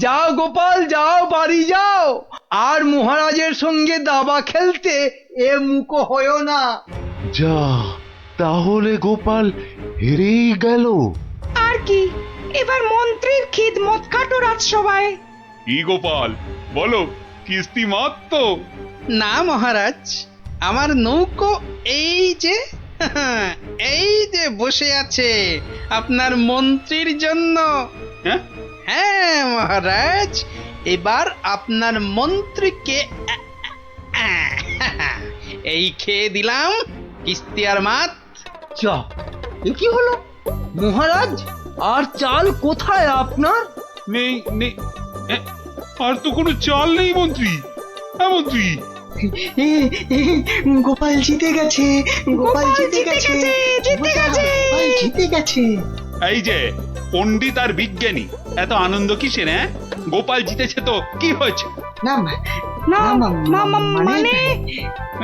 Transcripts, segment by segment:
যাও গোপাল যাও, বাড়ি যাও, আর মহারাজের সঙ্গে দাবা খেলতে এ মুখো হয়েও না। যা, তাহলে গোপাল হেরেই গেল। আর কি, এবার মন্ত্রীর খিদমত খাটো রাজসভায়। কি গোপাল, বলো, কিস্তি মাত তো? না মহারাজ, আমার নৌকো এই যে এই যে বসে আছে আপনার মন্ত্রীর জন্য। হ্যাঁ, হ্যাঁ মহারাজ, এবার আপনার মন্ত্রীকে এই খেয়ে দিলাম কিস্তি আর মাত। যা, এ কি হলো মহারাজ? আর চাল কোথায় আপনার? নেই নেই, আর তো কোনো চাল নেই মন্ত্রী। হ্যাঁ মন্ত্রী, গোপাল জিতে গেছে, গোপাল জিতে গেছে, জিতে গেছে। গোপাল জিতে গেছে। এই যে পণ্ডিত আর বিজ্ঞানী, এত আনন্দ কিসের? হ্যাঁ, গোপাল জিতেছে তো কি হয়েছে? না মানে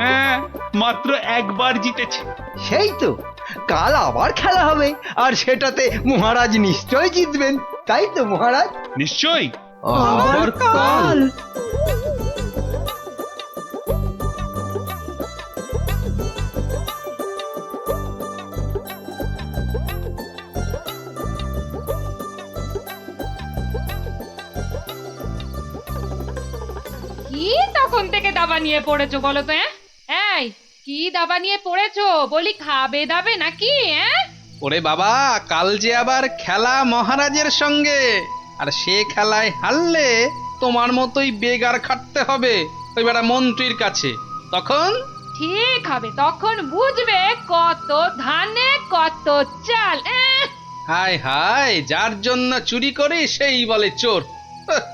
হ্যাঁ, মাত্র একবার জিতেছে। সেই তো, কাল আবার খেলা হবে, আর সেটাতে মহারাজ নিশ্চয় জিতবেন, তাই তো মহারাজ? নিশ্চয়ই। আবার কাল? কি তখন থেকে দাবা নিয়ে পড়েছো বলো তো? এই কি দাবা নিয়ে পড়েছো? বলি খাবে দাবে নাকি? ওরে বাবা, কাল যে আবার খেলা মহারাজের সঙ্গে, আর সে খেলায় হারলে তোমার মতোই বেগার খাটতে হবে ওই বেটা মন্ত্রীর কাছে। তখন ঠিক হবে, তখন বুঝবে কত ধানে কত চাল। হায় হায়, যার জন্য চুরি করে সেই বলে চোর। হাহ।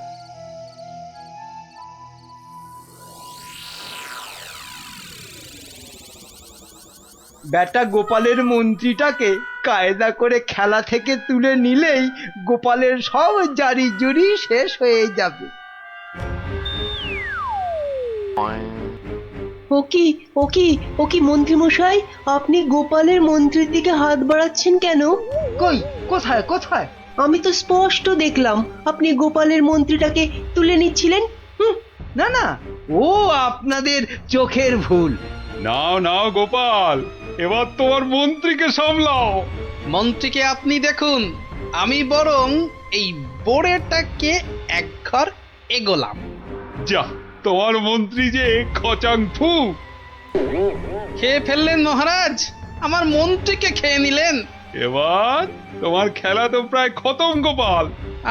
বেটা গোপালের মন্ত্রীটাকে কায়দা করে খেলা থেকে তুলে নিলেই গোপালের সব জারি জুরি শেষ হয়ে যাবে। ও কি মন্ত্রী মশাই, আপনি গোপালের মন্ত্রীর দিকে হাত বাড়াচ্ছেন কেন? কই, কোথায় কোথায়? আমি তো স্পষ্ট দেখলাম আপনি গোপালের মন্ত্রীটাকে তুলে নিচ্ছিলেন। না না, ও আপনাদের চোখের ভুল। নাও নাও গোপাল, এবার তোমার মন্ত্রীকে সামলাও। মন্ত্রীকে আপনি দেখুন, আমি বরং এই বোড়েটাকে এক ঘর এগোলাম। যা, তোমার মন্ত্রী যে খচাং ফু। খেয়ে ফেললেন মহারাজ, আমার মন্ত্রীকে খেয়ে নিলেন। এবার তোমার খেলা তো প্রায় খতম গোপাল।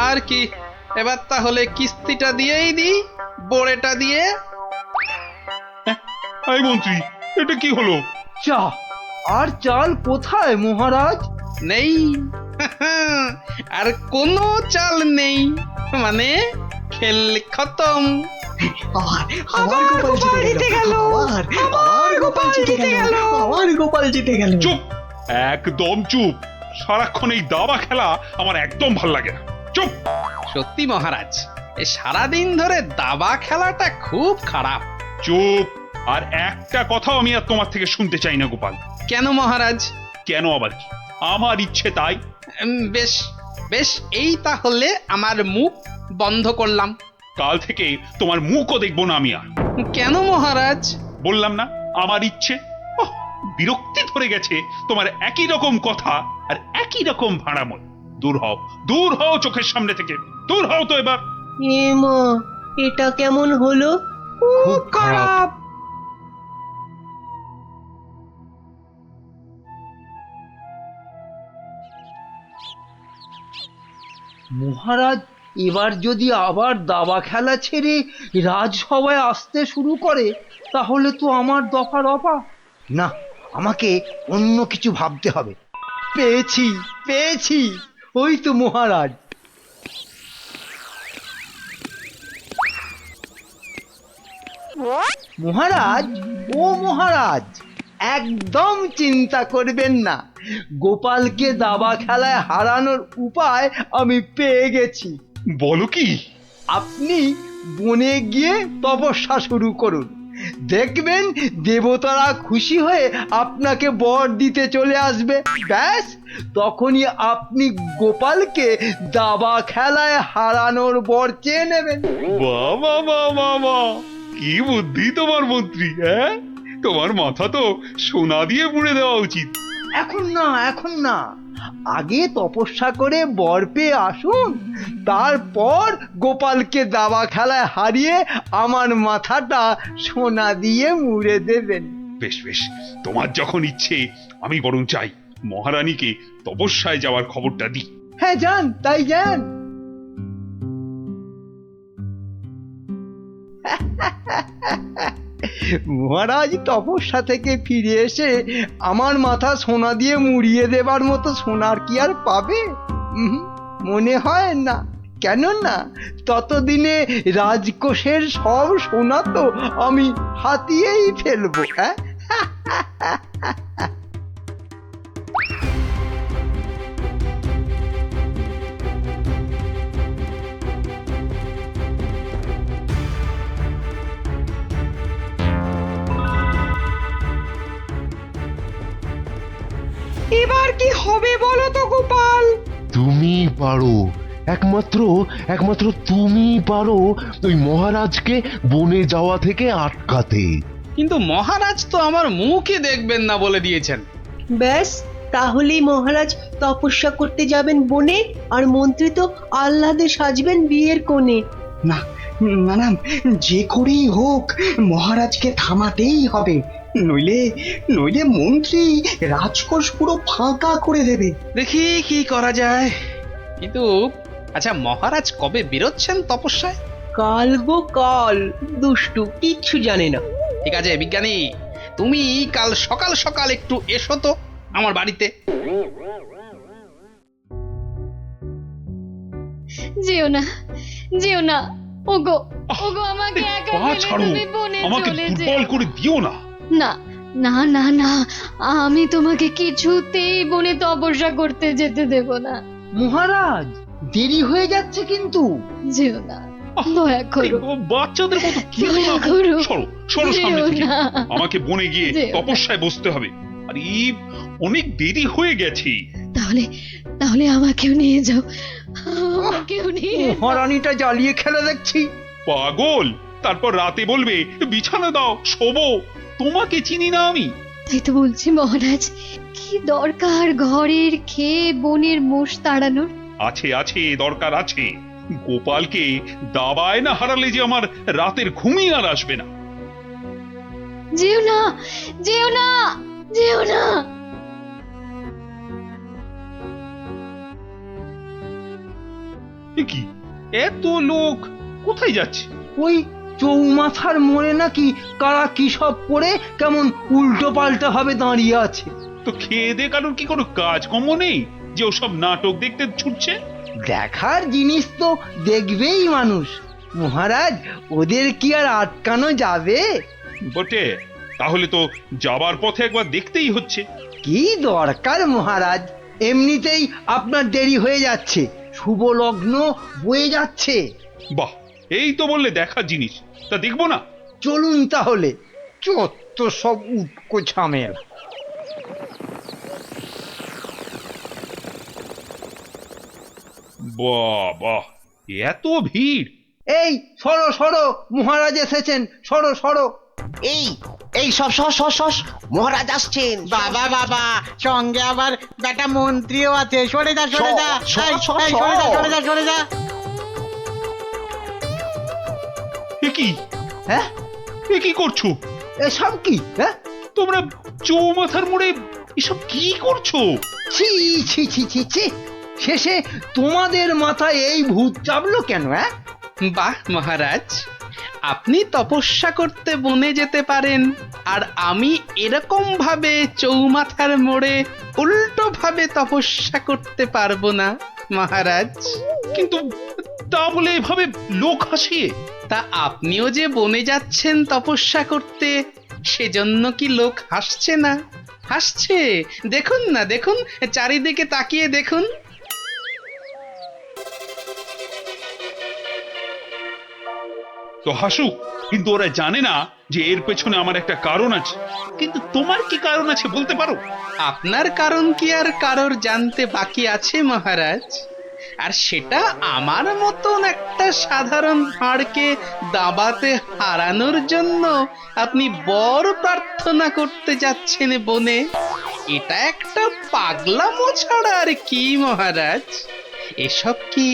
আর কি, এবার তাহলে কিস্তিটা দিয়েই দিই, বোড়েটা দিয়ে। এই মন্ত্রী, এটা কি হলো? চা, আর চাল কোথায় মহারাজ? নেই, আর কোনো চাল নেই, মানে খেল খতম। আবার গোপাল জিতে গেল, আবার গোপাল জিতে গেল, আবার গোপাল জিতে গেল। চুপ, একদম চুপ। সারাক্ষণ এই দাবা খেলা আমার একদম ভাল লাগে না। চুপ। সত্যি মহারাজ, এই সারাদিন ধরে দাবা খেলাটা খুব খারাপ। চুপ, আর একটা কথাও আমি আর তোমার থেকে শুনতে চাই না গোপাল। কেন মহারাজ? কেন আবার কি? আমার ইচ্ছে তাই। বেশ বেশ, এই তাহলে আমার মুখ বন্ধ করলাম। কাল থেকে তোমার মুখও দেখবো না আমি আর। কেন মহারাজ? বললাম না, আমার ইচ্ছে। ওহ, বিরক্তি ধরে গেছে তোমার একই রকম কথা আর একই রকম ভাড়াময়। দূর হও, দূর হও চোখের সামনে থেকে, দূর হও তো এবার। এ মা, এটা কেমন হলো? খুব খারাপ। মহারাজ এবার যদি আবার দাবা খেলা ছেড়ে রাজসভায় আসতে শুরু করে, তাহলে তো আমার দফা রফা। না, আমাকে অন্য কিছু ভাবতে হবে। পেয়েছি পেয়েছি, ওই তো মহারাজ। মহারাজ, ও মহারাজ, একদম চিন্তা করবেন না, গোপালকে দাবা খেলায় হারানোর উপায় আমি পেয়ে গেছি। বলো কি? আপনি বনে গিয়ে তপস্যা শুরু করুন, দেখবেন দেবতারা খুশি হয়ে আপনাকে বর দিতে চলে আসবে। ব্যাস তখনই আপনি গোপালকে দাবা খেলায় হারানোর বর চেয়ে নেবেন। বাবা বাবা বাবা, কি বুদ্ধি তোমার মন্ত্রী, হ্যাঁ? তোমার মাথা তো সোনা দিয়ে মুড়ে দেওয়া উচিত। এখন না, এখন না, আগে তপস্যা করে বর পেয়ে আসুন, তারপর গোপালকে দাবা খেলায় হারিয়ে আমার মাথাটা সোনা দিয়ে মুড়ে দেবেন। বেশ বেশ, তোমার যখন ইচ্ছে, আমি বরং চাই মহারানীকে তপস্যায় যাওয়ার খবরটা দিই। হ্যাঁ যান, তাই যান। মহারাজ তপস্যা থেকে ফিরে এসে আমার মাথা সোনা দিয়ে মুড়িয়ে দেবার মতো সোনার কি আর পাবে? মনে হয় না। কেননা ততদিনে রাজকোষের সব সোনা তো আমি হাতিয়েই ফেলবো। হ্যাঁ, এবার কি হবে বলো তো গোপাল? তুমি পারো, একমাত্র একমাত্র তুমি পারো ওই মহারাজকে বনে যাওয়া থেকে আটকাতে। কিন্তু মহারাজ তো আমার মুখই দেখবেন না বলে দিয়েছেন। ব্যাস, তাহলেই মহারাজ তপস্যা করতে যাবেন বনে, আর মন্ত্রী তো আহ্লাদে সাজবেন বিয়ের কোণে। না না না, যে করেই হোক মহারাজকে থামাতেই হবে, নইলে নইলে মন্ত্রী রাজকোষ পুরো ফাঁকা করে দেবে। দেখি কি করা যায়। কিন্তু আচ্ছা, মহারাজ কবে বেরোচ্ছেন তপস্যায়? কাল গো কাল, দুষ্টু কিচ্ছু জানে না। ঠিক আছে বিজ্ঞানী, তুমি কাল সকাল সকাল একটু এসো তো আমার বাড়িতে। যেও না, যেও না, ওগো ওগো, আমাকে একা পা ফেলে ছাড়ো, তুমি বনে আমাকে চলে দুর্বল যেও করে দিও না। না। না না না, আমি তোমাকে কিছুতেই বনে তপস্যা করতে যেতে দেব না। মহারাজ দেরি হয়ে যাচ্ছে কিন্তু। যেও না, দয়া করো, এই বাচ্চাদের মতো কি দয়া করো। সরো সরো সামনে যেও থেকে। না। আমাকে বনে গিয়ে যেও না। তপস্যায় বসতে হবে। আর এই অনেক দেরি হয়ে গেছে। তাহলে তাহলে আমাকেও নিয়ে যাও, আমাকেও নিয়ে যাও। মহারানীটা জ্বালিয়ে খেলে দেখছি। পাগল, তারপর রাতে বলবে বিছানা দাও, শোবো। তোমাকে চিনি না আমি। তাই তো বলছি মহারাজ, কি দরকার ঘরের খেয়ে বনের মোষ তাড়ানোর? আছে আছে, দরকার আছে। গোপালকে দাবায় না হারালে যে আমার রাতের ঘুমই আর আসবে না। যেও না, যেও না, যেও না। এ কি, এত লোক কোথায় যাচ্ছে? ওই চৌমাথার মোড়ে নাকি কারা কি সব পড়ে কেমন উল্টো পাল্টা ভাবে দাঁড়িয়ে আছে। তো খেয়ে দে কারোর কি কোনো কাজকর্ম নেই যে ওসব নাটক দেখতে ছুটছে? দেখার জিনিস তো দেখবেই মানুষ। মহারাজ ওদের কি আর আটকানো যাবে? বটে, তাহলে তো যাবার পথে একবার দেখতেই হচ্ছে। কি দরকার মহারাজ, এমনিতেই আপনার দেরি হয়ে যাচ্ছে, শুভ লগ্ন বয়ে যাচ্ছে। বাহ, এই তো বললে দেখার জিনিস, তা দেখবো না? চলুন তাহলে, চত্ব সব উটকো ঝামেলা। বাহ, এত ভিড়! এই সরো সরো, মহারাজ এসেছেন, সরো সরো। এই এই সব সস সস সস, মহারাজ আসছেন। বাবা বাবা, সঙ্গে আবার বেটা মন্ত্রীও আছে। সরে যা, সরে যা, এই, এই, সরে যা, সরে যা, সরে যা। এ কি, হ্যাঁ, এ কি করছো এসব কি? হ্যাঁ, তোমরা? চৌমাথার মোড়ে এসব কি করছো? ছি ছি ছি ছি ছি, শেষে তোমাদের মাথায় এই ভূত চাপলো কেন? হ্যাঁ, বাহ মহারাজ, আপনি তপস্যা করতে বনে যেতে পারেন, আর আমি এরকম ভাবে চৌমাথার মোড়ে উল্টো ভাবে তপস্যা করতে পারবো না মহারাজ। কিন্তু তা বলে এভাবে লোক হাসিয়ে? তা আপনিও যে বনে যাচ্ছেন তপস্যা করতে, সেজন্য কি লোক হাসছে না? হাসছে, দেখুন না, দেখুন, চারিদিকে তাকিয়ে দেখুন। তো হাসুক, কিন্তু ওরা জানে না যে এর পেছনে আমার একটা কারণ আছে। কিন্তু তোমার কি কারণ আছে বলতে পারো? আপনার কারণ কি আর কারোর জানতে বাকি আছে মহারাজ? আর সেটা আমার মতন একটা সাধারণ ভাঁড়কে দাবাতে হারানোর জন্য আপনি বর প্রার্থনা করতে যাচ্ছেন বনে। এটা একটা পাগলামো ছাড়া আর কি মহারাজ? এসব কি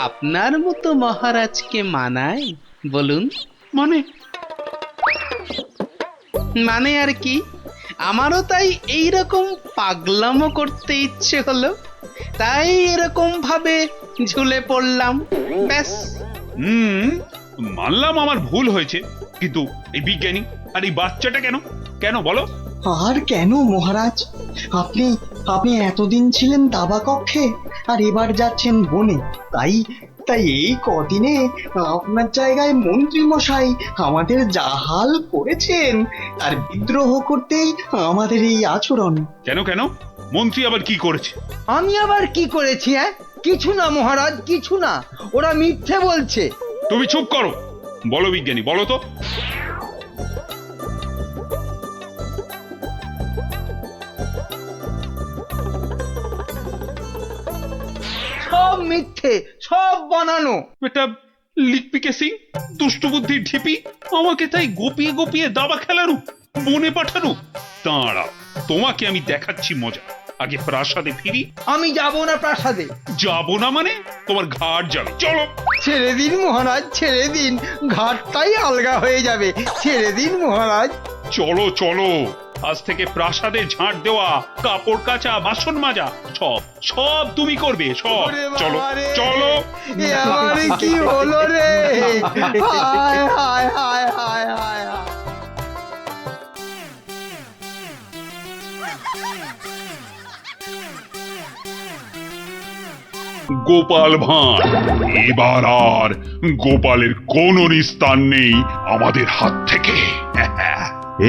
আপনার মতো মহারাজকে মানায় বলুন? মানে মানে আর কি, আমারও তাই এইরকম পাগলামো করতে ইচ্ছে হলো, তাই এরকম ভাবে ঝুলে পড়লাম, ব্যাস। মানলাম আমার ভুল হয়েছে, কিন্তু এই বিজ্ঞানী আর এই বাচ্চাটা কেন কেন বলো? আর কেন মহারাজ? আপনি আপনি এতদিন ছিলেন দাবা কক্ষে, আর এবার যাচ্ছেন বনে। তাই তাই এই কদিনে আপনার জায়গায় মন্ত্রী মশাই আমাদের যা হাল করেছেন, আর বিদ্রোহ করতেই আমাদের এই আচরণ। কেন কেন মন্ত্রী আবার কি করেছে? আমি আবার কি করেছি? কিছু না মহারাজ, কিছু না। ওরা মিথ্যে বলছে। তুমি চুপ করো। বলো বিজ্ঞানী, বলো তো। সব মিথ্যে, সব বানানো। এটা লিকপিকে সিং, দুষ্টু বুদ্ধির ঢিপি, আমাকে তাই গোপিয়ে গোপিয়ে দাবা খেলানো, বনে পাঠানো। দাঁড়াও, তোমাকে আমি দেখাচ্ছি মজা। আগে প্রাসাদে ফিরি। আমি যাব না প্রাসাদে। যাব না মানে? তোমার ঘাট যাবে, চলো। ছেড়ে দিন মহারাজ, ছেড়ে দিন। ঘাটটাই আলগা হয়ে যাবে। ছেড়ে দিন মহারাজ। চলো চলো, আজ থেকে প্রাসাদে ঝাঁট দেওয়া, কাপড় কাচা, বাসন মাজা সব সব তুমি করবে, সব। চলো চলো। এ আমার কি হলো রে? হায় হায় হায় হায় হায়। গোপাল ভাঁড়, এবার আর গোপালের কোনো নিস্তার নেই আমাদের হাত থেকে।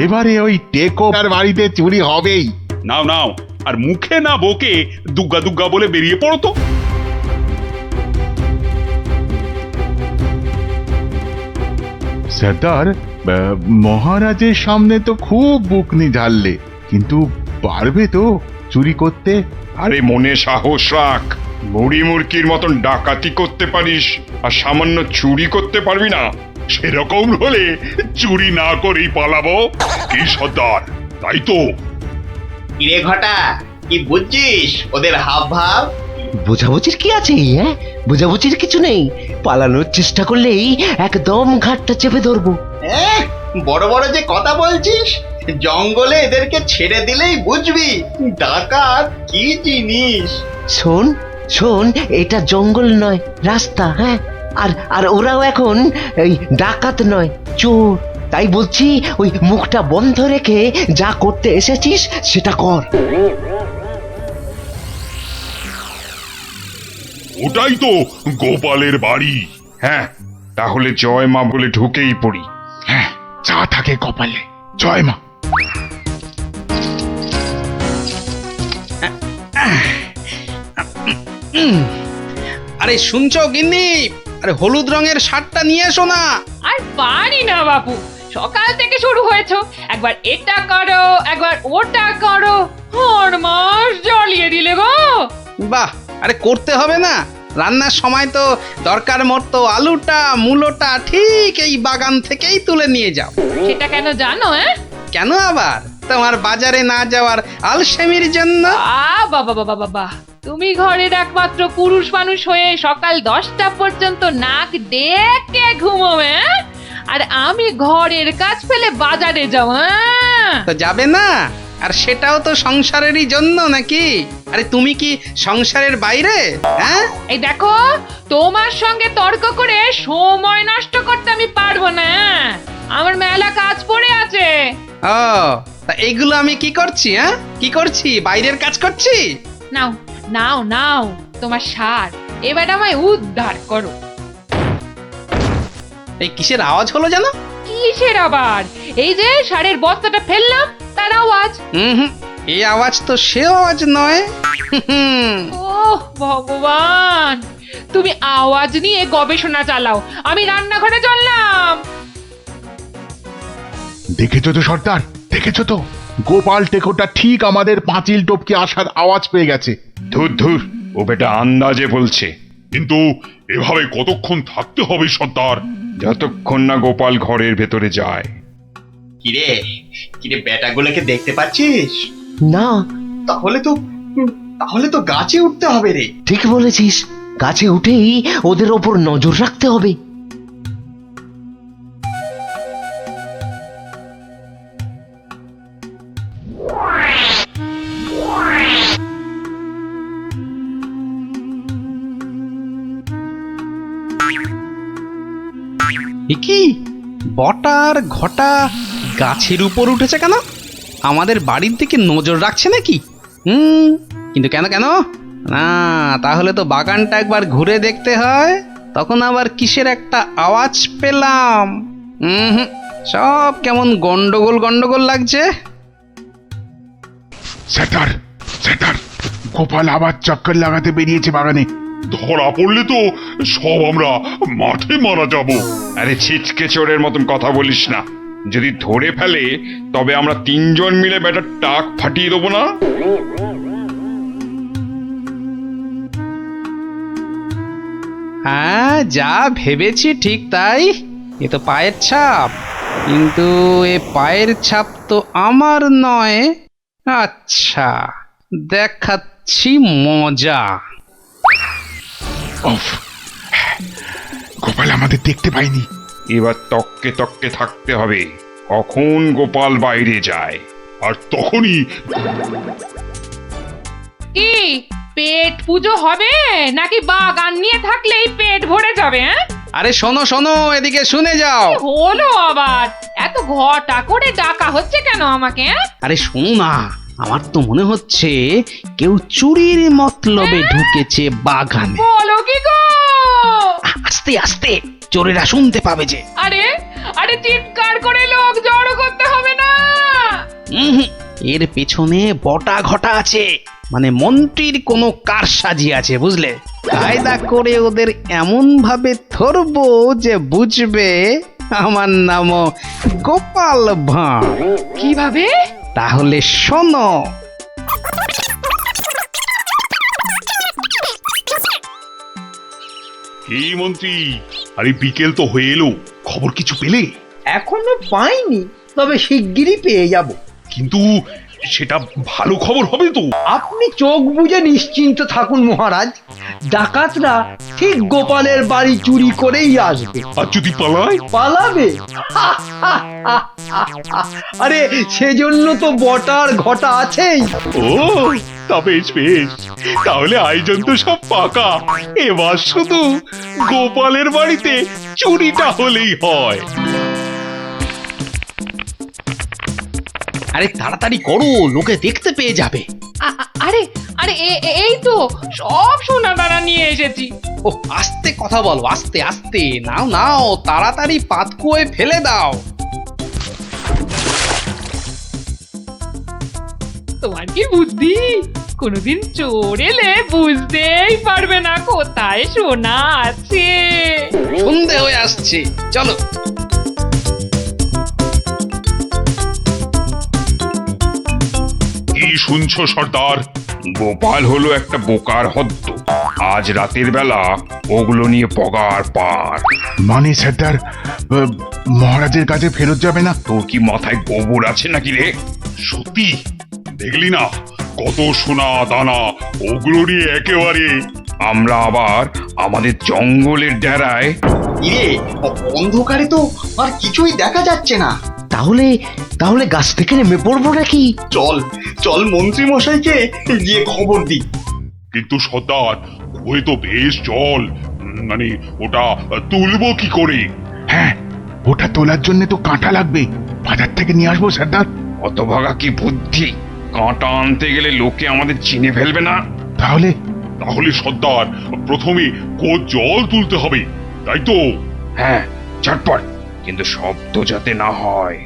এবারে ওই টেকোর বাড়িতে চুরি হবেই। নাও নাও, আর মুখে না বকে দুগ্গা দুগ্গা বলে বেরিয়ে পড়ো তো। সর্দার, মহারাজের সামনে তো খুব বুকনি ঝাড়লে, কিন্তু পারবে তো চুরি করতে? আরে মনে সাহস রাখ। বুড়ি মুরকির মতন ডাকাতি করতে পারিস, আর সামান্য চুরি করতে পারবি না? সেরকম হলে চুরি না করেই পালাবো। কি সর্দার, তাই তো? কিরে ঘটা, কি বুঝছিস ওদের হাব ভাব? বোঝাবুঝির কি আছে? বোঝাবুঝির কিছু নেই। পালানোর চেষ্টা করলেই একদম ঘাটটা চেপে ধরবো। বড় বড় যে কথা বলছিস, জঙ্গলে এদেরকে ছেড়ে দিলেই বুঝবি ডাকাত কি জিনিস। শোন শোন, এটা জঙ্গল নয়, রাস্তা। হ্যাঁ, আর আর ওরাও এখন এই ডাকাত নয়, চোর। তাই বলছি, ওই মুখটা বন্ধ রেখে যা করতে এসেছিস সেটা কর। ওটাই তো গোপালের বাড়ি। হ্যাঁ, তাহলে জয় মা বলে ঢুকেই পড়ি। হ্যাঁ, যা থাকে কপালে, জয় মা। আরে শুনছো গিন্নি, আরে হলুদ রঙের শার্টটা নিয়ে এসো না। আর পারি না বাবু, সকাল থেকে শুরু হয়েছো। একবার এটা করো, একবার ওটা করো, হরমাস জ্বালিয়ে দিলে গো। বাহ, আরে করতে হবে না? রান্নার সময় তো দরকার মতো আলুটা মূলোটা ঠিক এই বাগান থেকেই তুলে নিয়ে যাও। সেটা কেন জানো? কেন আবার? তোমার বাজারে না যাওয়ার আলসেমির জন্য। বাবা বাবা বাবা, তুমি ঘরের একমাত্র পুরুষ মানুষ হয়ে সকাল 10টা পর্যন্ত নাক ডেকে ঘুমোবে, আর আমি ঘরের কাজ ফেলে বাজারে যাও। তো যাবে না? আর সেটাও তো সংসারেরই জন্য নাকি? আরে তুমি কি সংসারের বাইরে? হ্যাঁ, এই দেখো, তোমার সঙ্গে তর্ক করে সময় নষ্ট করতে আমি পারবো না। আমার মেলা কাজ পড়ে আছে। ও, তা এইগুলো আমি কি করছি? কি করছি? বাইরের কাজ করছি? নাও নাও নাও তোমার সার, এবার আমায় উদ্ধার করো। এই কিসের আওয়াজ হলো জানো? কিসের আবার? এই যে সারের বস্তাটা ফেললাম তার আওয়াজ। এই আওয়াজ তো সে আওয়াজ নয়। ওহ ভগবান, তুমি আওয়াজ নিয়ে গবেষণা চালাও, আমি রান্নাঘরে চললাম। দেখেছো তো সর্দার, দেখেছো তো? গোপাল টেকোটা ঠিক আমাদের পাঁচিল টপকে আসার আওয়াজ পেয়ে গেছে। ধুর ধুর, ও বেটা আন্দাজে বলছে। কিন্তু এভাবে কতক্ষণ থাকতে হবে সর্দার? যতক্ষণ না গোপাল ঘরের ভেতরে যায়। কিরে কিরে বেটাগুলোকে দেখতে পাচ্ছিস? না, তাহলে তো গাছে উঠতে হবে রে। ঠিক বলেছিস, গাছে উঠেই ওদের ওপর নজর রাখতে হবে। এ কি বটার ঘটা গাছের উপর উঠেছে কেন? আমাদের বাড়ির দিকে নজর রাখছে নাকি? কিন্তু কেন কেন না, তাহলে তো বাগানটা একবার ঘুরে দেখতে হয়। তখন আবার কিসের একটা আওয়াজ পেলাম। সব কেমন গন্ডগোল গন্ডগোল লাগছে। স্যার, স্যার, গোপাল আবার চক্কর লাগাতে বেরিয়েছে বাগানে। ধরা পড়লে তো সব আমরা মাঠে মারা যাব। আরে ছিচকে চোরের মতন কথা বলিস না। যদি ধরে ফেলে তবে আমরা তিনজন মিলে বেটার টাক ফাটিয়ে দেবো না? হ্যাঁ, যা ভেবেছি ঠিক তাই। এ তো পায়ের ছাপ, কিন্তু এ পায়ের ছাপ তো আমার নয়। আচ্ছা, দেখাচ্ছি মজা। গোপাল আমাদের দেখতে পাইনি। এবার তককে তককে থাকতে হবে কখন গোপাল বাইরে যায়, আর তখনই কি পেট পুজো হবে নাকি বাগান নিয়ে থাকলেই পেট ভরে যাবে? আরে শোনো শোনো, এদিকে শুনে যাও। হলো আবার এত ঘটা করে ডাকা হচ্ছে কেন আমাকে? আরে শোনো না, আমার তো মনে হচ্ছে কেউ চুরির মতলবে ঢুকেছে বাগানে। বলো কি গো? আস্তে আস্তে, চোরেরা শুনতে পাবে যে। আরে আরে চিৎকার করে লোক জড়ো করতে হবে না। এর পেছনে বটা ঘটা আছে, মানে মন্ত্রীর কোনো কারসাজি আছে, বুঝলে? কায়দা করে ওদের এমন ভাবে ধরবো যে বুঝবে আমার নাম গোপাল ভাঁড়। কিভাবে? তাহলে শোনো। এই মন্ত্রী, আরে বিকেল তো হয়ে এলো, খবর কিছু পেলে? এখনো পাইনি, তবে শিগগিরই পেয়ে যাব। কিন্তু সেটা ভালো খবর হবে তো? আপনি চোখ বুজে নিশ্চিন্ত থাকুন মহারাজ, ডাকাতরা ঠিক গোপালের বাড়ি চুরি করেই আসবে। আর যদি পালায়? পালাবে? আরে সেজন্য তো বটার ঘটা আছেই। ও, তা বেশ বেশ, তাহলে আয়োজন তো সব পাকা। এবার শুধু গোপালের বাড়িতে চুরিটা হলেই হয়। আরে তাড়াতাড়ি করো, লোকে দেখতে পেয়ে যাবে। আরে আরে এই তো সব সোনা দানা নিয়ে এসেছি। ও আস্তে কথা বলো, আস্তে আস্তে। নাও নাও, তাড়াতাড়ি পাতকুয়োয় ফেলে দাও। তোমার কি বুদ্ধি! কোনোদিন চোর এলে বুঝতেই পারবে না কোথায় সোনা আছে। সন্ধে হয়ে আসছে, চলো। কি শুনছো সর্দার? গোপাল হলো একটা বোকার হদ্দ। আজ রাতের বেলা ওগুলো নিয়ে পগার পার। মানে স্যার, মহারাজের কাছে ফেরত যাবে না? তোর কি মাথায় গোবর আছে নাকি রে? সত্যি দেখলি না কত সোনা দানা, ওগুলো নিয়ে একেবারে। আমরা আবার আমাদের জঙ্গলের ডেরায়। ইরে, অন্ধকারে তো আর কিছুই দেখা যাচ্ছে না। তাহলে তাহলে গাছ থেকে নেমে পড়বো নাকি? চল চল মন্ত্রী মশাইকে গিয়ে খবর দি। কিন্তু সর্দার, ওই তো বেশ জল, মানে ওটা তুলবো কি করে? হ্যাঁ, ওটা তোলার জন্য তো কাঁটা লাগবে, বাজার থেকে নিয়ে আসবো সর্দার। অত ভাগা কি বুদ্ধি! কাঁটা আনতে গেলে লোকে আমাদের চিনে ফেলবে না? তাহলে তাহলে সর্দার, প্রথমে জল তুলতে হবে, তাই তো? হ্যাঁ, ঝটপট, কিন্তু শব্দ যাতে না হয়।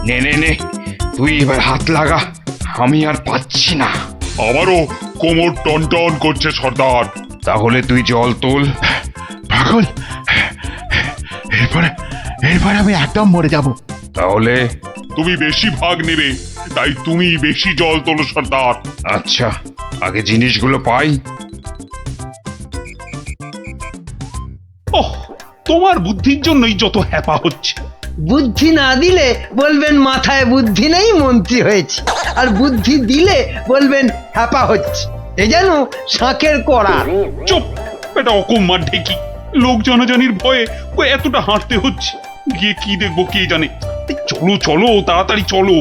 নে নে নে, তুই এবার হাত লাগা, আমি আর পাচ্ছি না। আমারও কোমর টন টন করছে সর্দার। তাহলে তুই জল তোল। পাগল, এরপরে এরপরে আমি একদম মরে যাব। তাহলে তুমি বেশি ভাগ নেবে, তাই তুমি বেশি জল তোলো সর্দার। আচ্ছা, আগে জিনিসগুলো পাই। ওহ, তোমার বুদ্ধির জন্যই যত হ্যাপা হচ্ছে। বুদ্ধি না দিলে বলবেন মাথায় বুদ্ধি নেই, মন্ত্রী হয়েছে, আর বুদ্ধি দিলে বলবেন হ্যাপা হচ্ছে। এ যেন শাঁখের কড়া। চুপ, এটা অকম্মার ঢেকি। লোক জনজানির ভয়ে এতটা হাঁটতে হচ্ছে, গিয়ে কি দেখবো কে জানে। চলো চলো, তাড়াতাড়ি চলো।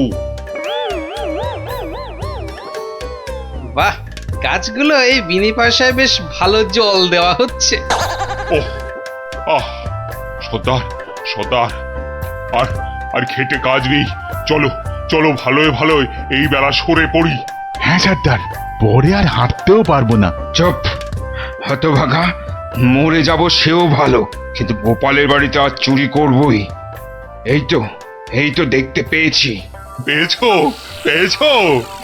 বাহ, গাছগুলো এই বিনি পয়সায় বেশ ভালো জল দেওয়া হচ্ছে। ওহ, আহ, সর্দার সর্দার, আর আর খেটে কাজ নেই। চলো চলো, ভালোই ভালোই এই বেলা সরে পড়ি। হ্যাঁ সর্দার, পরে আর হাঁটতেও পারবো না। চুপ, হতভাগা, মরে যাব সেও ভালো, কিন্তু গোপালের বাড়িতে আজ চুরি করবই। এই তো দেখতে পেয়েছি। পেয়েছো পেয়েছো?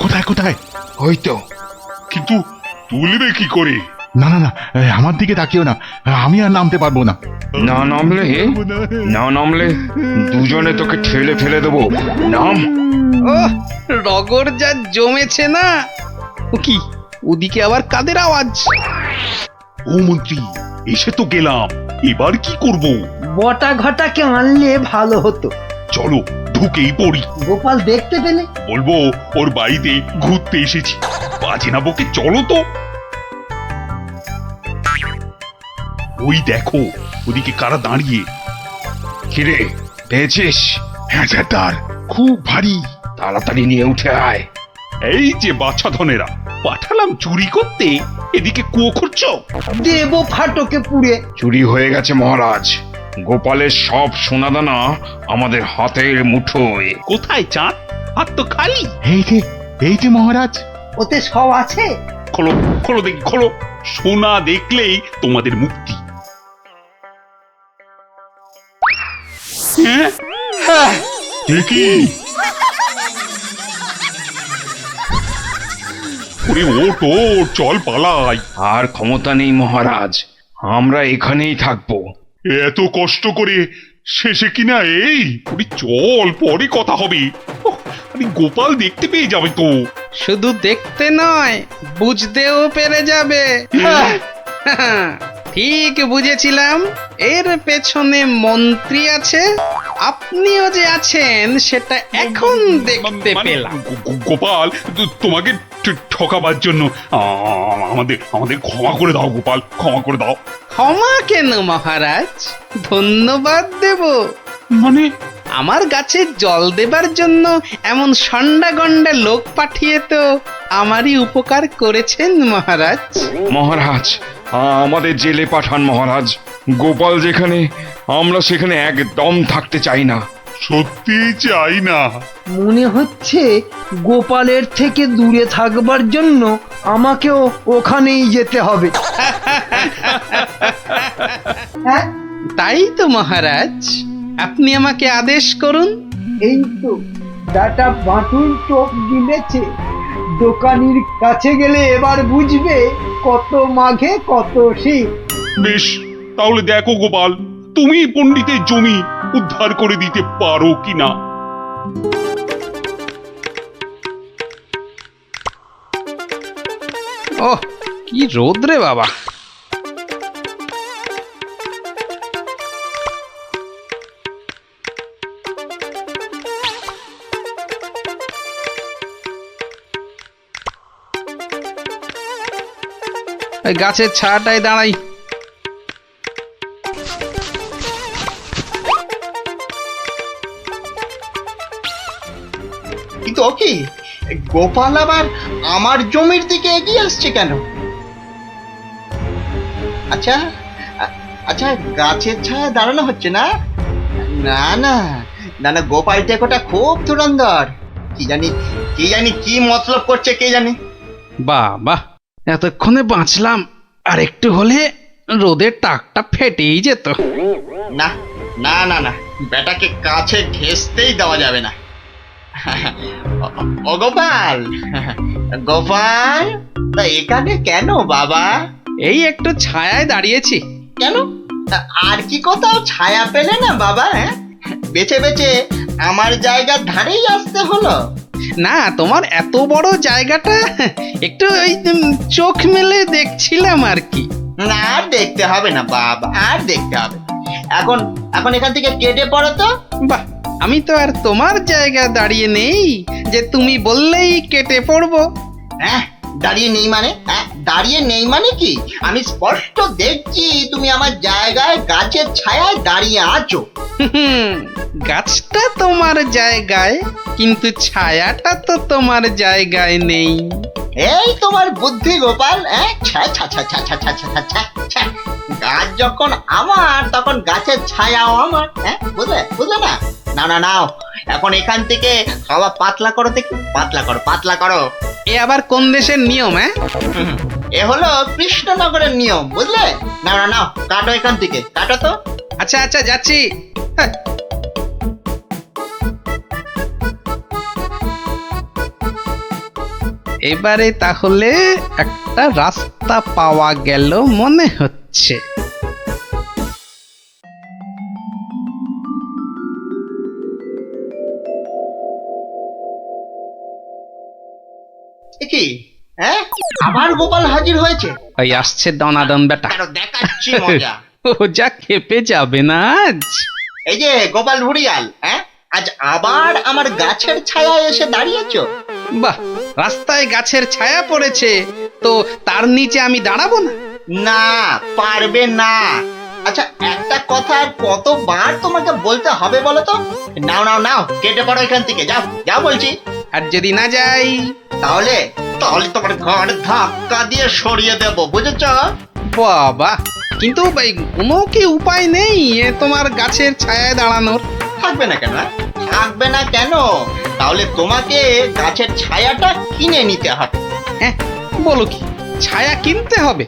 কোথায় কোথায়? ওই তো। কিন্তু তুলবে কি করে? না না না, আমার দিকে তাকিও না, আমি আর নামতে পারবো না। না নামলে দুজনে তোকে ঠেলে ফেলে দেবো। নাম। ওহ, রগর যা জমেছে না। ও কি, ওদিকে আবার কাদের আওয়াজ? ও মন্ত্রী, এসে তো গেলাম, এবার কি করব? বটা ঘটাকে আনলে ভালো হতো। চলো ঢুকেই পড়ি। গোপাল দেখতে পেলে বলবো ওর বাড়িতে ঘুরতে এসেছি। বাজে না বকে, চলো তো। ওই দেখো, ওদিকে কারা দাঁড়িয়ে। কিরে, পেয়েছিস? হ্যাঁ সর্দার, খুব ভারী। তাড়াতাড়ি নিয়ে উঠে আয়। এই যে বাছা ধনেরা, পাঠালাম চুরি করতে, এদিকে কুয়ো খুঁড়ছো। দেব ফাটকে পুড়ে। চুরি হয়ে গেছে মহারাজ, গোপালের সব সোনাদানা আমাদের হাতের মুঠোয়। কোথায় চাঁদ? হাত তো খালি। এই যে মহারাজ। ওতে সব আছে। খোলো খোলো দেখি, খোলো। সোনা দেখলেই তোমাদের মুক্তি। হ্যাঁ, কি? ওরে ওঠ, চল পালাই। আর ক্ষমতা নেই মহারাজ, আমরা এখানেই থাকবো। এত কষ্ট করে শেষে কিনা এই? ওরে চল, পরে কথা হবে। আরে গোপাল দেখতে পেয়ে যাবে তো। শুধু দেখতে নয়, বুঝতেও পেরে যাবে। ঠিক বুঝেছিলাম, এর পেছনে মন্ত্রী আছে। আপনিও যে আছেন সেটা এখন দেখতে পেলাম। গোপাল, তোমাকে ঠকাবার জন্য আমাদের ক্ষমা করে দাও গোপাল, ক্ষমা করে দাও। ক্ষমা কেন মহারাজ, ধন্যবাদ দেব। মানে? আমার গাছে জল দেবার জন্য এমন সন্ডা গন্ডা লোক পাঠিয়ে তো আমারই উপকার করেছেন মহারাজ। মহারাজ, আমাদের জেলে পাঠান মহারাজ। গোপাল যেখানে, আমরা সেখানে একদম থাকতে চাই না। সত্যি চাই না। মনে হচ্ছে গোপালের থেকে দূরে থাকবার জন্য আমাকেও ওখানেই যেতে হবে। হ্যাঁ, তাই তো মহারাজ, আপনি আমাকে আদেশ করুন। এই তো ডাটা বাটুল চোখ গিলেছে। দোকানির কাছে গেলে এবার বুঝবে কত মাঘে কত শীত। বেশ, তাহলে দেখো গোপাল, তুমি পণ্ডিতের জমি উদ্ধার করে দিতে পারো কিনা। ওহ, কি রোদ রে বাবা। গাছের ছায়াটায় দাঁড়াই। কিন্তু ও কি, গোপাল আবার আমার জমির দিকে এগিয়ে আসছে কেন? আচ্ছা আচ্ছা, গাছের ছায়া দাঁড়ানো হচ্ছে না? না না না না, গোপাল টেকোটা খুব ধুরন্ধর। কি জানি কি মতলব করছে কে জানে। বাহ বাহ, এতক্ষণে বাঁচলাম, আর একটু হলে রোদের টাকটা ফেটেই যেত। না না না না, বেটাকে কাছে ঘেঁষতেই দেওয়া যাবে না। ও গোপাল, গোপাল, তা এখানে কেন বাবা? এই একটু ছায়ায় দাঁড়িয়েছি। কেন, আর কি কোথাও ছায়া পেলে না বাবা? বেছে বেছে আমার জায়গার ধারেই আসতে হলো? না, তোমার এত বড় জায়গাটা একটু ওই চোখ মেলে দেখছিলাম আর কি। না, আর দেখতে হবে না বাবা, আর দেখতে হবে। এখন এখন এখান থেকে কেটে পড়ো তো। বাহ, আমি তো আর তোমার জায়গা দাঁড়িয়ে নেই যে তুমি বললেই কেটে পড়বো। হ্যাঁ, দাঁড়িয়ে নেই মানে? হ্যাঁ, দাঁড়িয়ে নেই মানে কি? আমি স্পষ্ট দেখছি তুমি আমার জায়গায় গাছের ছায়ায় দাঁড়িয়ে আছো। গাছটা তোমার জায়গায়, কিন্তু ছায়াটা তো তোমার জায়গায় নেই। এই তোমার বুদ্ধি গোপাল। গাছ যখন আমার, তখন গাছের ছায়াও আমার। বুঝলে বুঝলে না? না না, নাও এখন এখান থেকে হাওয়া পাতলা করো দেখি, পাতলা করো, পাতলা করো। এ আবার কোন দেশের নিয়ম? এ হলো কৃষ্ণনগরের নিয়ম, বুঝলে? না না, নাও কাটো এখান থেকে, কাটো তো। আচ্ছা আচ্ছা, যাচ্ছি। এবারে তাহলে একটা রাস্তা পাওয়া গেল মনে হচ্ছে। কি? হ্যাঁ, আবার গোপাল হাজির হয়েছে? ওই আসছে দনাদন বেটা, দেখাচ্ছি মজা। ও যা খেপে যাবে না আজ। এই যে গোপাল ভুড়িয়াল, আজ আবার আমার গাছের ছায়ায় এসে দাঁড়িয়েছো? বাহ, রাস্তায় গাছের ছায়া পড়েছে তো তার নিচে আমি দাঁড়াবো না? না, পারবে না। আচ্ছা, একটা কথা আর কতবার তোমাকে বলতে হবে বলো তো? নাও নাও নাও, কেটে পড়ো এখান থেকে, যাও যাও বলছি। আর যদি না যাই তাহলে তাহলে তোমার ঘর ধাক্কা দিয়ে সরিয়ে দেব, বুঝেছ? বাবা, কিন্তু ভাই কোনো কি উপায় নেই তোমার গাছের ছায়ায় দাঁড়ানোর? থাকবে না কেন? থাকবে না কেন? তাহলে তোমাকে গাছের ছায়াটা কিনে নিতে হবে। হ্যাঁ, বলো কি, ছায়া কিনতে হবে?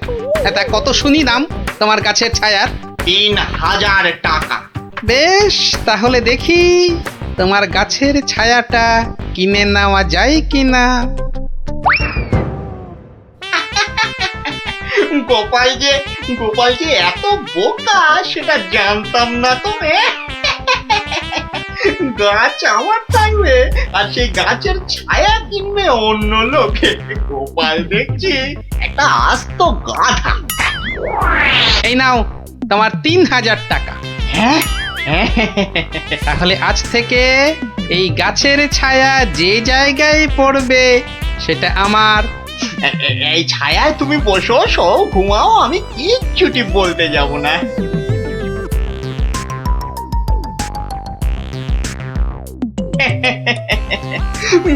তা কত শুনি দাম তোমার গাছের ছায়ার? 3000 টাকা। বেশ, তাহলে দেখি তোমার গাছের ছায়াটা কিনে নেওয়া যায় কিনা। গোপাল যে এত বোকা সেটা জানতাম না তো। গাছ আমার থাকবে আর সেই গাছের ছায়া কিনবে অন্য লোকে। গোপাল দেখছি একটা আস্ত গাধা। এই নাও তোমার 3000 টাকা। হ্যাঁ, তাহলে আজ থেকে এই গাছের ছায়া যে জায়গায় পড়বে সেটা আমার। এই ছায়ায় তুমি বসো, শো, ঘুমাও, আমি কিচ্ছুটি বলতে যাব না।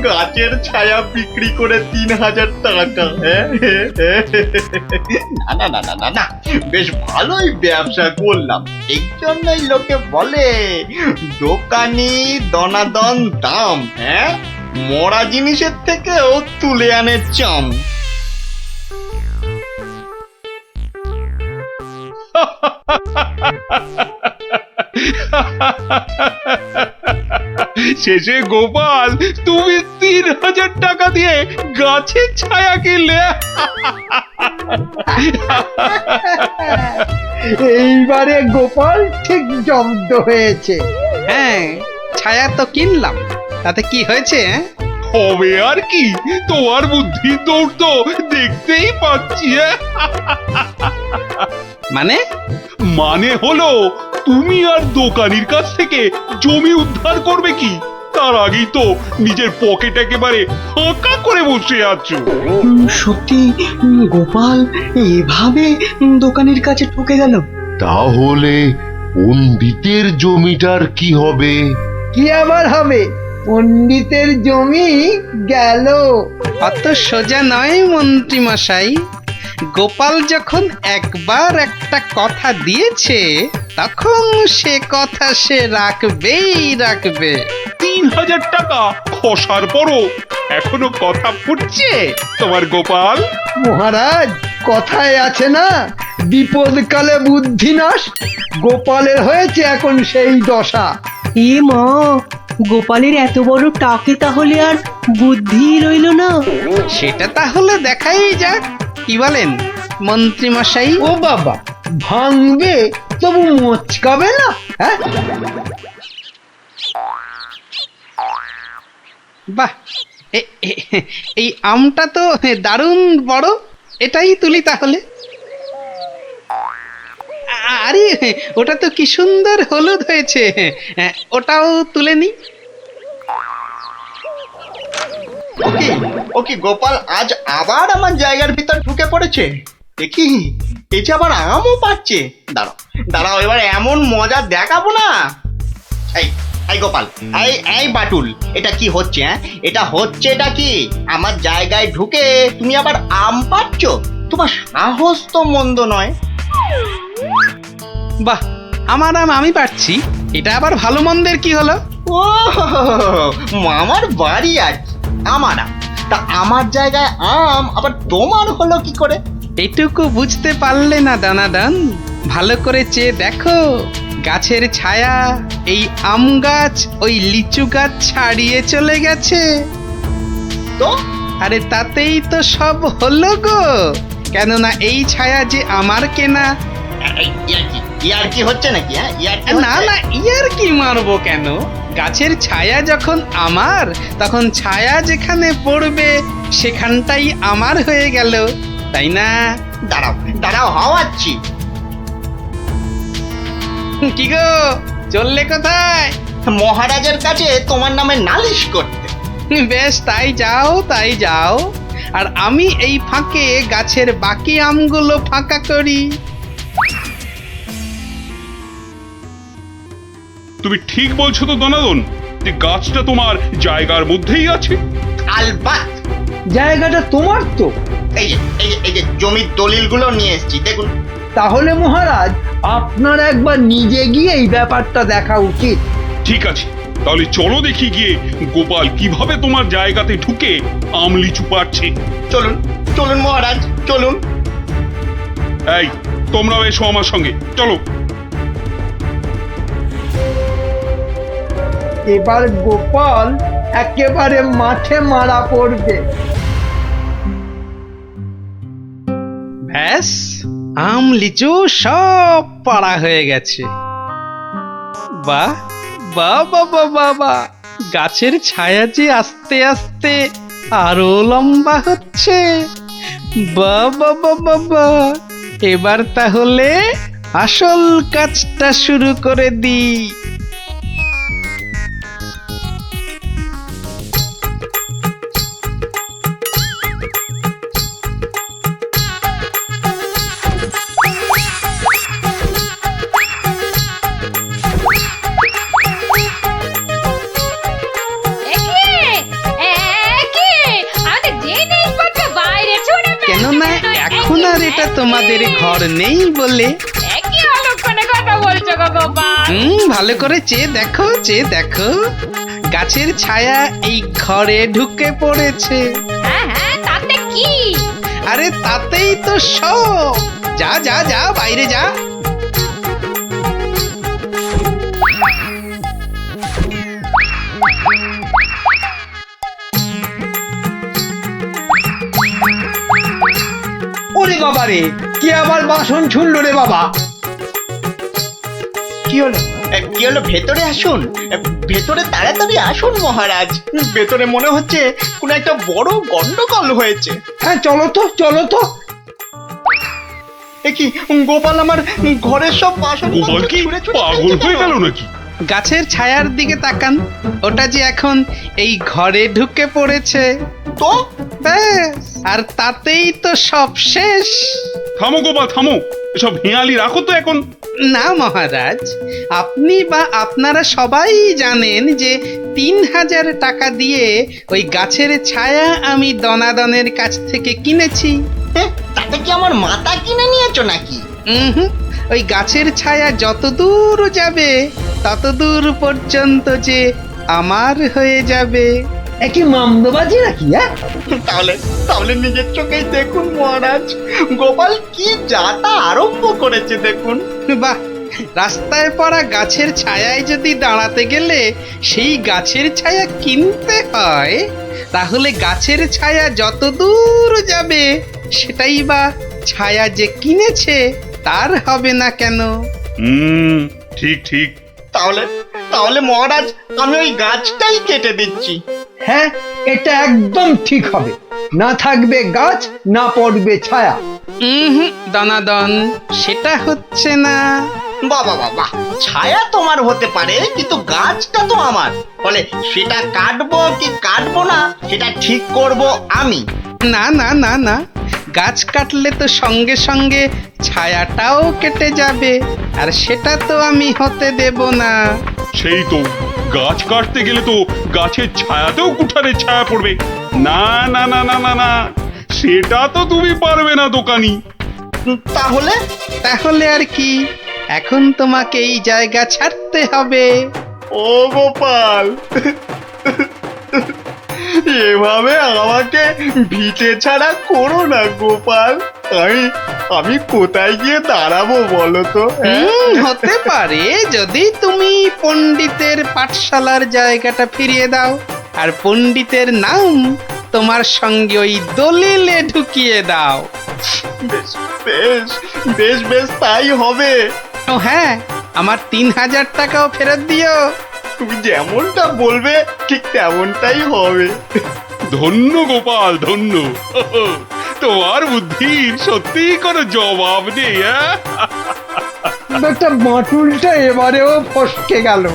গাছের ছায়া বিক্রি করে 3000 টাকা। না না না না না, বেশ ভালোই ব্যবসা করলাম। এই জন্যই লোকে বলে দোকানি দনাদন দাম। মরা জিনিসের থেকেও তুলে আনে চাম। শেষে গোপাল তুমি 3000 টাকা দিয়ে গাছের ছায়া কিনলে। এইবারে গোপাল ঠিক জব্দ হয়েছে। হ্যাঁ, ছায়া তো কিনলাম, তাতে কি হয়েছে? হবে আর কি, তোমার বুদ্ধি দৌড় তো দেখতেই পাচ্ছি। মানে হলো তুমি আর দোকানির কাছ থেকে জমি উদ্ধার করবে কি, তার আগেই তো নিজের পকেট একেবারে ফাঁকা করে বসে আছো। সত্যি গোপাল এভাবে দোকানের কাছে ঠকে গেল? তাহলে পণ্ডিতের জমিটার কি হবে? কি আবার হবে? পণ্ডিতের জমি গেল। অত সোজা নয় মন্ত্রী মশাই। গোপাল যখন একবার একটা কথা দিয়েছে তখন সে কথা সে রাখবেই রাখবে। 3000 টাকা খসার পরও এখনো কথা ফুটছে তোমার গোপাল। মহারাজ, কথায় আছে না, বিপদকালে বুদ্ধি নাশ। গোপালের হয়েছে এখন সেই দশা। এ মা, গোপালের এত বড় টাকে তাহলে আর বুদ্ধি রইল না। সেটা তাহলে দেখাই যাক, কি বলেন মন্ত্রী মশাই? ও বাবা, ভাঙবে তবু মচকাবে না, হ্যাঁ? বাহ, এই আমটা তো দারুণ বড়, এটাই তুলি তাহলে। আরে ওটা তো কি সুন্দর হলুদ হয়েছে, ওটাও তুলে নি। ওকে গোপাল আজ আবার আমার জায়গার ভিতর ঢুকে পড়েছে। দেখি এই যে আবার আমও পাচ্ছে। দাঁড়াও দাঁড়াও, এবার এমন মজা দেখাবো না। এই গোপাল, এই বাটুল, এটা কি হচ্ছে? হ্যাঁ, এটা কি? আমার জায়গায় ঢুকে তুমি আবার আম পাচ্ছ? তোমার সাহস তো মন্দ নয়। বাহ, আমার আম আমি পাচ্ছি, এটা আবার ভালো মন্দের কি হলো? ও আমার বাড়ি আর কি, আমার আম, তা আমার জায়গায় আম আবার তোমার হলো কি করে? এটুকু বুঝতে পারলে না দানাদান? ভালো করে চেয়ে দেখো, গাছের ছায়া এই আম গাছ ওই লিচু গাছ ছাড়িয়ে চলে গেছে তো। আরে তাতেই তো সব হলো গো, কেননা এই ছায়া যে আমার কেনা। ইয়ার কি হচ্ছে নাকি? না না, ইয়ার কি মারবো কেন? গাছের ছায়া যখন আমার, তখন ছায়া যেখানে পড়বে সেখানটাই আমার হয়ে গেল, তাই না? দাঁড়াও দাঁড়াও, হাওয়াচ্ছি। কি গো, চললে কোথায়? মহারাজের কাছে তোমার নামে নালিশ করতে। বেশ, তাই যাও তাই যাও, আর আমি এই ফাঁকে গাছের বাকি আমগুলো ফাঁকা করি। তুমি ঠিক বলছো তো দনাদন, যে গাছটা তোমার জায়গার মধ্যেই আছে? আলবাত জায়গাটা তোমার তো। এই যে জমির দলিলগুলো নিয়ে এসেছি, দেখুন। তাহলে মহারাজ, আপনার একবার নিজে গিয়ে এই ব্যাপারটা দেখা উচিত। ঠিক আছে, তাহলে চলো দেখি গিয়ে গোপাল কিভাবে তোমার জায়গাতে ঢুকে আম লিচু পাচ্ছে। চলুন চলুন মহারাজ, চলুন। এই, তোমরাও এসো আমার সঙ্গে, চলো। এবার গোপাল একেবারে মাঠে মারা পড়বে। ব্যাস, আম লিচু সব পাড়া হয়ে গেছে। বাহ বাহ বাবা বাবা, গাছের ছায়া যে আস্তে আস্তে আরো লম্বা হচ্ছে। বাবা বাবা, এবার তাহলে আসল কাজটা শুরু করে দিই। কেননা এখন আর এটা তোমাদের ঘর নেই বলে। ভালো করে চেয়ে দেখো, চেয়ে দেখো, গাছের ছায়া এই ঘরে ঢুকে পড়েছে। তাতে কি? আরে তাতেই তো সব। যা যা যা, বাইরে যা। ওরে বাবা রে, কি আবার বাসন ছুড়লো রে বাবা? কি হলো? কি হলো? ভেতরে আসুন, ভেতরে তাড়াতাড়ি আসুন মহারাজ। ভেতরে মনে হচ্ছে কোনো একটা বড় গন্ডগোল হয়েছে। হ্যাঁ, চলো তো চলো তো। কি গোপাল আমার ঘরের সব বাসন গোপাল কি পাগল হয়ে গেল নাকি? গাছের ছায়ার দিকে তাকান, ওটা যে এখন এই ঘরে ঢুকে পড়েছে। তো ব্যাস, আর তাতেই তো সব শেষ। থামো গোপাল, থামো, এসব হেঁয়ালি রাখো তো এখন। না মহারাজ, আপনি বা আপনারা সবাই জানেন যে 3000 টাকা দিয়ে ওই গাছের ছায়া আমি দনাদনের কাছ থেকে কিনেছি। তাতে কি আমার মাথা কিনে নিয়েছো নাকি? ওই গাছের ছায়া যত দূর যাবে তত দূর পর্যন্ত যে আমার হয়ে যাবে। একই মামদোবাজি নাকি? তাহলে তাহলে নিজের চোখেই দেখুন মহারাজ, গোপাল কি যাতা আরম্ভ করেছে দেখুন। বাহ, রাস্তায় পড়া গাছের ছায়ায় যদি দাঁড়াতে গেলে সেই গাছের ছায়া কিনতে হয়, তাহলে গাছের ছায়া যত দূর যাবে সেটাই বা ছায়া যে কিনেছে তার হবে না কেন? ঠিক ঠিক। তাহলে তাহলে মহারাজ আমি ওই গাছটাই কেটে দিচ্ছি। হ্যাঁ, এটা একদম ঠিক হবে। না থাকবে গাছ, না পড়বে ছায়া। দানাদন, সেটা হচ্ছে না। বাবা বাবা, ছায়া তোমার হতে পারে কিন্তু গাছটা তো আমার, ফলে সেটা কাটবো কি কাটবো না সেটা ঠিক করব আমি। না না না না, গাছ কাটলে তো সঙ্গে সঙ্গে ছায়াটাও কেটে যাবে, আর সেটা তো আমি হতে দেব না। সেই তো, গাছ কাটতে গেলে তো গাছের ছায়াতেও কুঠারের ছায়া পড়বে। না না না না না না, সেটা তো তুমি পারবে না দোকানি। তাহলে তাহলে আর কি, এখন তোমাকে এই জায়গা ছাড়তে হবে। ও গোপাল, এভাবে আমাকে ভিটে ছাড়া করো না গোপাল। আমি কোথায় গিয়ে দাঁড়াবো বলো তো? হতে পারে যদি তুমি পণ্ডিতের পাঠশালার জায়গাটা ফিরিয়ে দাও, আর পণ্ডিতের নাম তোমার সঙ্গে ওই দলিলে ঢুকিয়ে দাও। বেশ বেশ বেশ বেশ, তাই হবে। ও হ্যাঁ, আমার 3000 টাকাও ফেরত দিও। তুমি যেমনটা বলবে ঠিক তেমনটাই হবে। ধন্য গোপাল, ধন্য। তোমার বুদ্ধির সত্যি কোনো জবাব নেই। একটা বাঁটুলটা এবারেও ফসকে গেল।